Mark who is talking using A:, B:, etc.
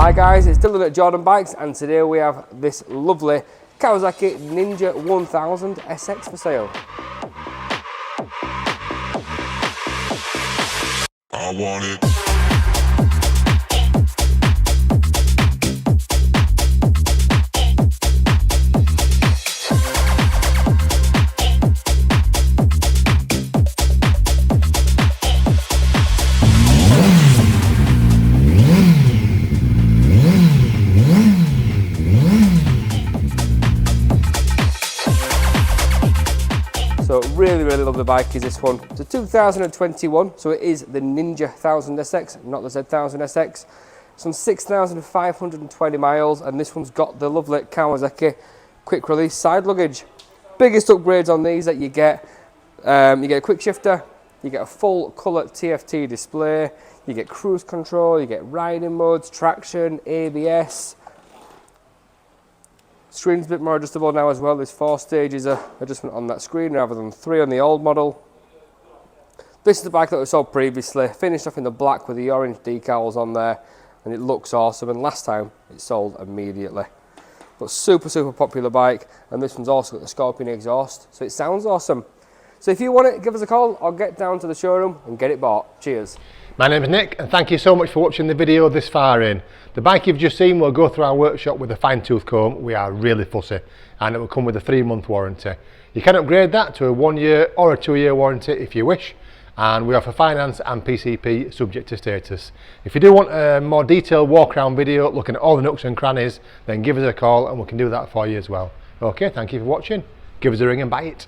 A: Hi guys, it's Dylan at Jordan Bikes, and today we have this lovely Kawasaki Ninja 1000 SX for sale. I want it. So really lovely bike is this one. It's a 2021, so it is the Ninja 1000 SX, not the Z1000 SX. It's on 6,520 miles, and this one's got the lovely Kawasaki quick release side luggage. Biggest upgrades on these that you get a quick shifter, you get a full colour TFT display, you get cruise control, you get riding modes, traction, ABS. Screen's a bit more adjustable now as well. There's 4 stages of adjustment on that screen rather than 3 on the old model. This is the bike that we sold previously, finished off in the black with the orange decals on there, and it looks awesome, and last time it sold immediately. But super popular bike, and this one's also got the Scorpion exhaust, so it sounds awesome. So if you want it, give us a call or get down to the showroom and get it bought. Cheers.
B: My name is Nick, and thank you so much for watching the video this far in. The bike you've just seen will go through our workshop with a fine tooth comb. We are really fussy, and it will come with a 3-month warranty. You can upgrade that to a 1-year or a 2-year warranty if you wish, and we offer finance and PCP subject to status. If you do want a more detailed walk around video looking at all the nooks and crannies, then give us a call and we can do that for you as well. Okay, thank you for watching. Give us a ring and buy it.